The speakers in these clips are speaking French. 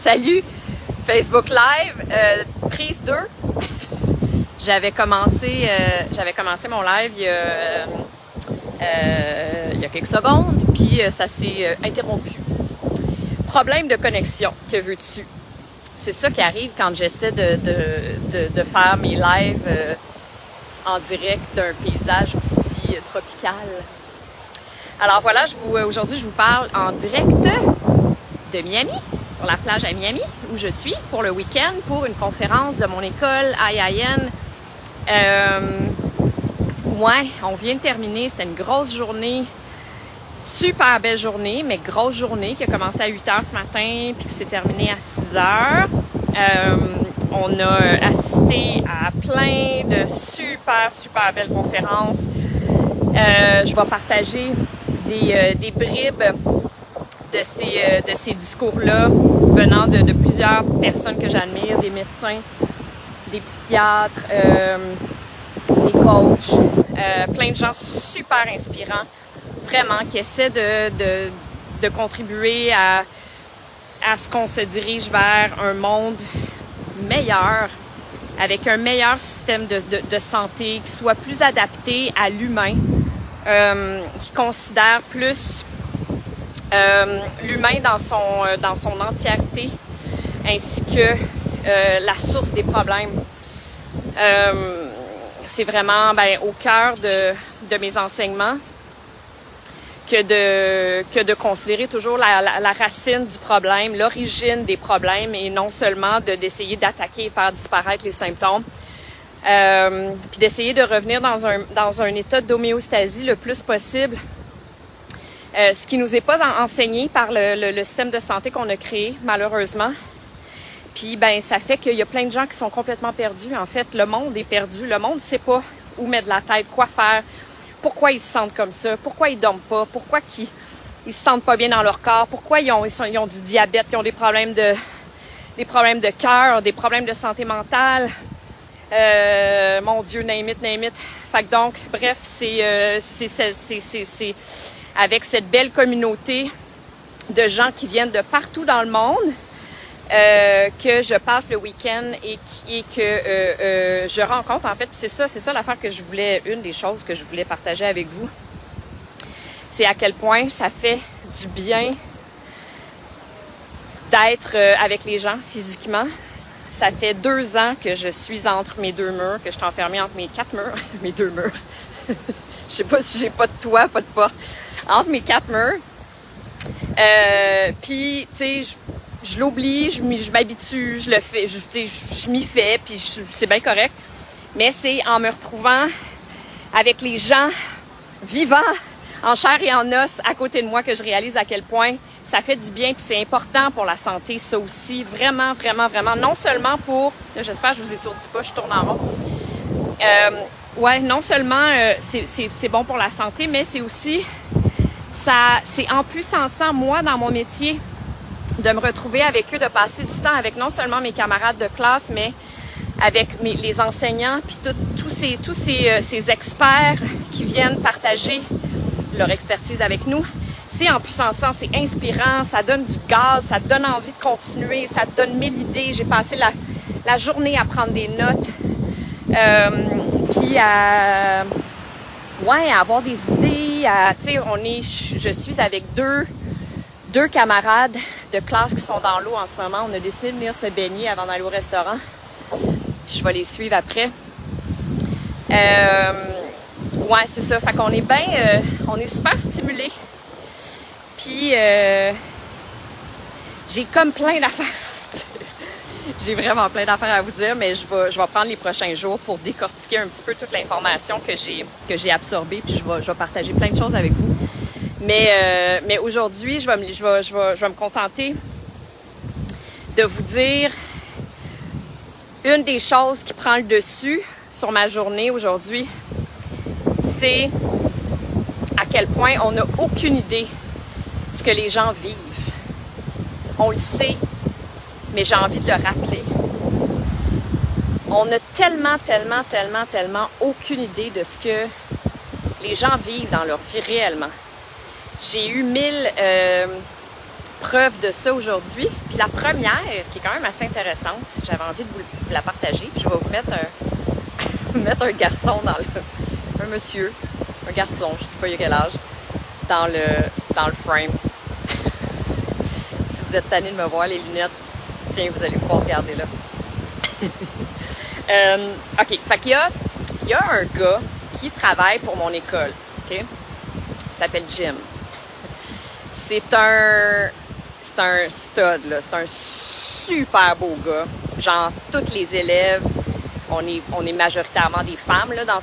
Salut! Facebook Live, prise 2. J'avais commencé mon live il y a quelques secondes, puis ça s'est interrompu. Problème de connexion, que veux-tu? C'est ça qui arrive quand j'essaie de faire mes lives en direct d'un paysage aussi tropical. Alors voilà, aujourd'hui je vous parle en direct de Miami, sur la plage à Miami, où je suis pour le week-end, pour une conférence de mon école IIN. Ouais, on vient de terminer, c'était une grosse journée, super belle journée, mais grosse journée qui a commencé à 8h ce matin puis qui s'est terminée à 6h. On a assisté à plein de super belles conférences. Je vais partager des bribes de ces discours-là venant de plusieurs personnes que j'admire, des médecins, des psychiatres, des coachs, plein de gens super inspirants, vraiment, qui essaient de contribuer à ce qu'on se dirige vers un monde meilleur, avec un meilleur système de santé, qui soit plus adapté à l'humain, qui considère plus l'humain dans son entièreté, ainsi que la source des problèmes. C'est vraiment au cœur de mes enseignements que de considérer toujours la racine du problème, l'origine des problèmes, et non seulement d'essayer d'attaquer et faire disparaître les symptômes. Puis d'essayer de revenir dans un état d'homéostasie le plus possible. Ce qui nous est pas enseigné par le système de santé qu'on a créé, malheureusement. Puis ça fait qu'il y a plein de gens qui sont complètement perdus. En fait, le monde est perdu. Le monde ne sait pas où mettre la tête, quoi faire, pourquoi ils se sentent comme ça, pourquoi ils dorment pas, pourquoi ils se sentent pas bien dans leur corps, pourquoi ils ont du diabète, ils ont des problèmes de cœur, des problèmes de santé mentale. Mon Dieu, name it. Fait que donc, bref, c'est avec cette belle communauté de gens qui viennent de partout dans le monde que je passe le week-end et que je rencontre, en fait. C'est ça l'affaire une des choses que je voulais partager avec vous. C'est à quel point ça fait du bien d'être avec les gens physiquement. Ça fait 2 ans que je suis entre mes 2 murs, que je suis enfermée entre mes 4 murs. Mes 2 murs. Je sais pas si j'ai pas de toit, pas de porte. Entre mes 4 murs. Puis, tu sais, je l'oublie, je m'habitue, je le fais, je m'y fais, puis c'est bien correct. Mais c'est en me retrouvant avec les gens vivants, en chair et en os, à côté de moi, que je réalise à quel point ça fait du bien, puis c'est important pour la santé, ça aussi, vraiment. Non seulement pour, là, j'espère que je vous étourdis pas, je tourne en rond. Non seulement c'est bon pour la santé, mais c'est aussi, c'est en puissançant moi dans mon métier, de me retrouver avec eux, de passer du temps avec non seulement mes camarades de classe, mais avec les enseignants, puis tous ces experts qui viennent partager leur expertise avec nous. C'est empuissançant, c'est inspirant, ça donne du gaz, ça donne envie de continuer, ça donne 1000 idées. J'ai passé la journée à prendre des notes, puis à avoir des idées. Je suis avec deux camarades de classe qui sont dans l'eau en ce moment. On a décidé de venir se baigner avant d'aller au restaurant. Puis je vais les suivre après. C'est ça. Fait qu'on est on est super stimulés. Puis j'ai comme plein d'affaires à vous dire. J'ai vraiment plein d'affaires à vous dire, mais je vais prendre les prochains jours pour décortiquer un petit peu toute l'information que j'ai absorbée, puis je vais partager plein de choses avec vous. Mais aujourd'hui, je vais me contenter de vous dire une des choses qui prend le dessus sur ma journée aujourd'hui, c'est à quel point on n'a aucune idée de ce que les gens vivent. On le sait, mais j'ai envie de le rappeler. On n'a tellement aucune idée de ce que les gens vivent dans leur vie réellement. J'ai eu preuve de ça aujourd'hui. Puis la première, qui est quand même assez intéressante, j'avais envie de vous la partager. Puis je vais vous mettre mettre un garçon un monsieur, un garçon, je sais pas il a quel âge, dans le frame. Si vous êtes tanné de me voir les lunettes, tiens, vous allez pouvoir regarder là. OK, fait qu'il y a un gars qui travaille pour mon école, OK? Il s'appelle Jim. C'est un stud, là. C'est un super beau gars. Genre, tous les élèves, on est majoritairement des femmes là, dans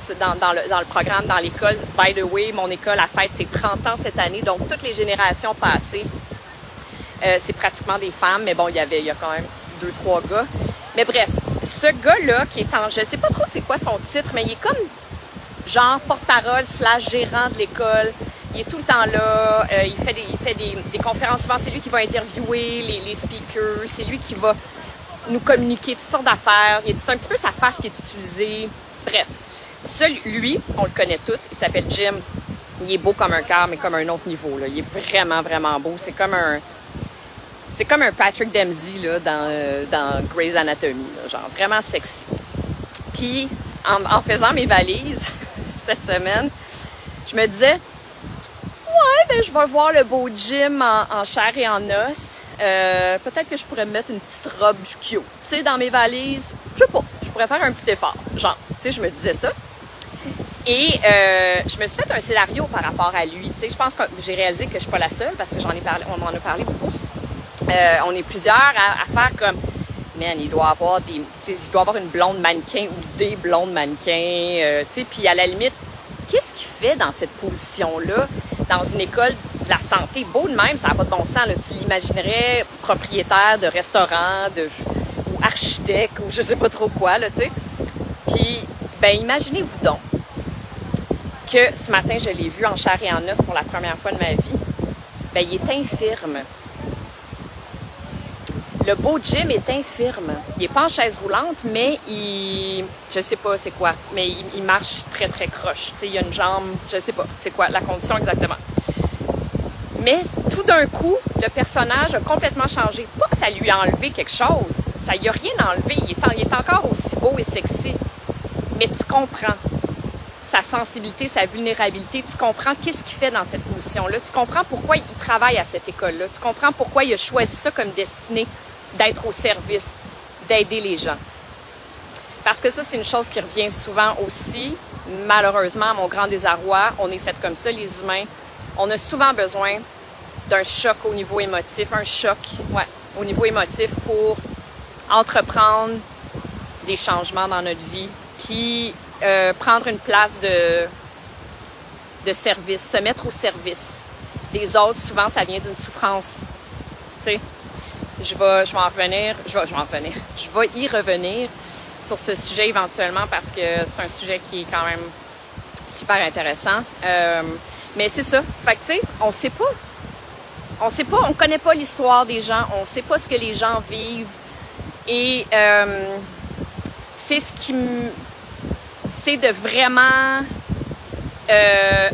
le programme, dans l'école. By the way, mon école a fête ses 30 ans cette année, donc toutes les générations passées, c'est pratiquement des femmes. Mais bon, il y a quand même 2-3 gars. Mais bref, ce gars-là qui est je sais pas trop c'est quoi son titre, mais il est comme genre porte-parole / gérant de l'école. Il est tout le temps là, il fait des conférences, souvent c'est lui qui va interviewer les speakers, c'est lui qui va nous communiquer toutes sortes d'affaires. C'est un petit peu sa face qui est utilisée. Bref, lui, on le connaît tous, il s'appelle Jim. Il est beau comme un cœur, mais comme un autre niveau, là. Il est vraiment, vraiment beau. C'est comme un Patrick Dempsey là, dans Grey's Anatomy, là, genre vraiment sexy. Puis, en faisant mes valises cette semaine, je me disais, ouais, ben je vais voir le beau Jim en chair et en os. Peut-être que je pourrais me mettre une petite robe cute. Tu sais, dans mes valises, je sais pas, je pourrais faire un petit effort. Genre, tu sais, je me disais ça. Et je me suis fait un scénario par rapport à lui. Tu sais, je pense que j'ai réalisé que je suis pas la seule parce que on m'en a parlé beaucoup. On est plusieurs à faire comme, man, il doit avoir une blonde mannequin ou des blondes mannequins, tu sais, puis à la limite, qu'est-ce qu'il fait dans cette position-là, dans une école de la santé? Beau de même, ça n'a pas de bon sens, là. Tu l'imaginerais propriétaire de restaurant, ou architecte, ou je sais pas trop quoi, là, tu sais. Puis, ben, imaginez-vous donc que ce matin, je l'ai vu en chair et en os pour la première fois de ma vie. Ben, il est infirme. Le beau Jim est infirme. Il n'est pas en chaise roulante, mais je sais pas c'est quoi, mais il marche très, très croche. Tu sais, il a une jambe, je sais pas c'est quoi la condition exactement. Mais tout d'un coup, le personnage a complètement changé. Pas que ça lui a enlevé quelque chose. Ça lui a rien enlevé. Il est encore aussi beau et sexy. Mais tu comprends sa sensibilité, sa vulnérabilité. Tu comprends qu'est-ce qu'il fait dans cette position-là. Tu comprends pourquoi il travaille à cette école-là. Tu comprends pourquoi il a choisi ça comme destinée, d'être au service, d'aider les gens. Parce que ça, c'est une chose qui revient souvent aussi. Malheureusement, à mon grand désarroi, on est fait comme ça, les humains. On a souvent besoin d'un choc au niveau émotif, au niveau émotif pour entreprendre des changements dans notre vie, puis prendre une place de service, se mettre au service des autres. Souvent, ça vient d'une souffrance, tu sais. Je vais y revenir sur ce sujet éventuellement parce que c'est un sujet qui est quand même super intéressant. Mais c'est ça. Fait que, tu sais, on sait pas, on connaît pas l'histoire des gens, on sait pas ce que les gens vivent. Et c'est de vraiment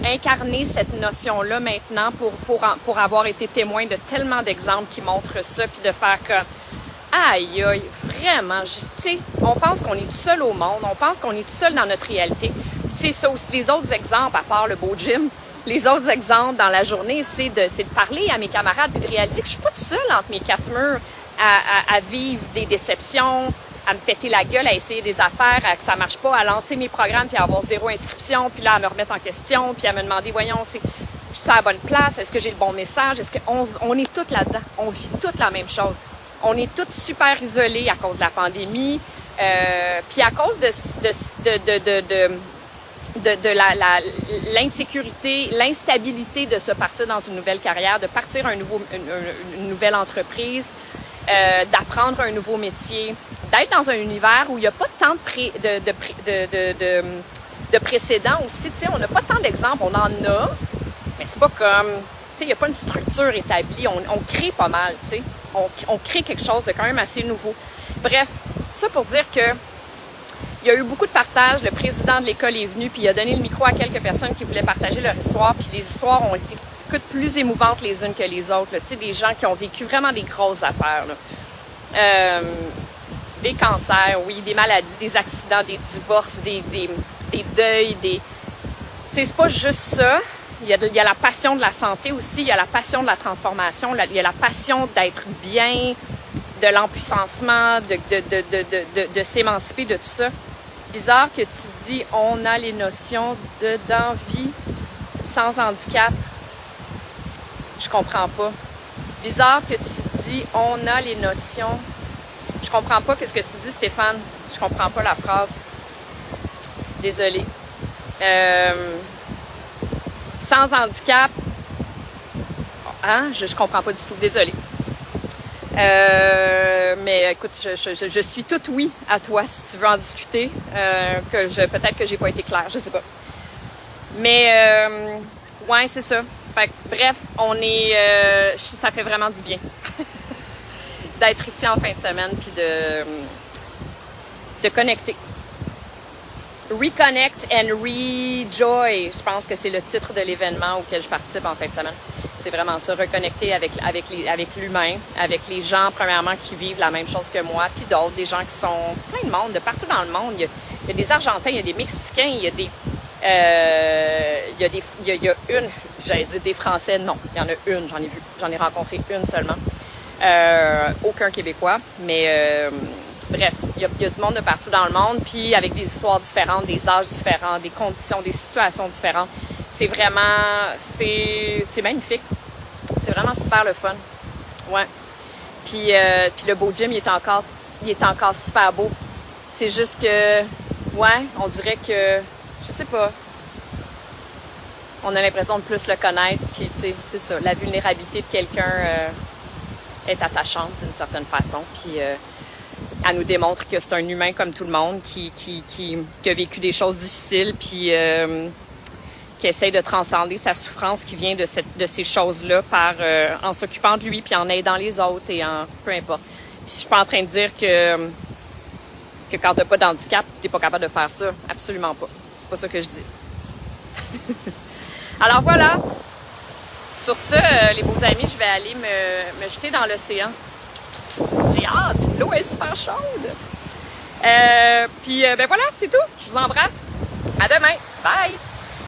incarner cette notion-là maintenant pour avoir été témoin de tellement d'exemples qui montrent ça, puis de faire comme aïe, aïe, vraiment, tu sais, on pense qu'on est tout seul au monde, on pense qu'on est tout seul dans notre réalité. Puis tu sais, ça aussi, les autres exemples, à part le beau Jim, les autres exemples dans la journée, c'est de parler à mes camarades puis de réaliser que je suis pas tout seul entre mes quatre murs à vivre des déceptions, à me péter la gueule, à essayer des affaires, à que ça marche pas, à lancer mes programmes puis à avoir 0 inscription, puis là à me remettre en question, puis à me demander, voyons, je suis à la bonne place, est-ce que j'ai le bon message, est-ce qu'on est toutes là-dedans, on vit toutes la même chose. On est toutes super isolées à cause de la pandémie, puis à cause de l'insécurité, l'instabilité de se partir dans une nouvelle carrière, de partir une nouvelle entreprise, d'apprendre un nouveau métier, d'être dans un univers où il n'y a pas tant de précédents aussi. Tu sais, on n'a pas tant d'exemples, on en a, mais c'est pas comme, tu sais, il n'y a pas une structure établie. On crée pas mal, tu sais. On crée quelque chose de quand même assez nouveau. Bref, ça pour dire que il y a eu beaucoup de partages. Le président de l'école est venu, puis il a donné le micro à quelques personnes qui voulaient partager leur histoire, puis les histoires ont été écoute, plus émouvantes les unes que les autres. Tu sais, des gens qui ont vécu vraiment des grosses affaires. Là. Des cancers, oui, des maladies, des accidents, des divorces, des deuils, des... Tu sais, c'est pas juste ça. Il y a la passion de la santé aussi, il y a la passion de la transformation, il y a la passion d'être bien, de l'empuissancement, de s'émanciper de tout ça. Bizarre que tu dis « on a les notions d'envie sans handicap ». Je comprends pas. Bizarre que tu dis « on a les notions ». Je comprends pas ce que tu dis, Stéphane. Je comprends pas la phrase. Désolée. Sans handicap. Hein? Je comprends pas du tout. Désolée. Mais écoute, je suis toute oui à toi si tu veux en discuter. Peut-être que j'ai pas été claire, je sais pas. Mais ouais, c'est ça. Fait que, bref, ça fait vraiment du bien d'être ici en fin de semaine puis de connecter. Reconnect and Rejoy, je pense que c'est le titre de l'événement auquel je participe en fin de semaine. C'est vraiment ça, reconnecter avec l'humain, avec les gens, premièrement, qui vivent la même chose que moi, puis d'autres, des gens qui sont plein de monde, de partout dans le monde. Il y a des Argentins, il y a des Mexicains, il y a une, j'allais dire des Français, non, il y en a une, j'en ai rencontré une seulement. Aucun Québécois, mais bref, il y a du monde de partout dans le monde, puis avec des histoires différentes, des âges différents, des conditions, des situations différentes. C'est vraiment, c'est magnifique. C'est vraiment super le fun. Ouais. Puis le beau gym, il est encore super beau. C'est juste que, ouais, on dirait que, je sais pas, on a l'impression de plus le connaître, puis tu sais, c'est ça, la vulnérabilité de quelqu'un est attachante d'une certaine façon, puis elle nous démontre que c'est un humain comme tout le monde qui a vécu des choses difficiles, puis qui essaye de transcender sa souffrance qui vient de ces choses-là en s'occupant de lui, puis en aidant les autres, et peu importe. Puis je suis pas en train de dire que quand t'as pas d'handicap, t'es pas capable de faire ça. Absolument pas. C'est pas ça que je dis. Alors voilà. Sur ce, les beaux amis, je vais aller me jeter dans l'océan. J'ai hâte. L'eau est super chaude. Puis ben voilà, c'est tout. Je vous embrasse. À demain. Bye!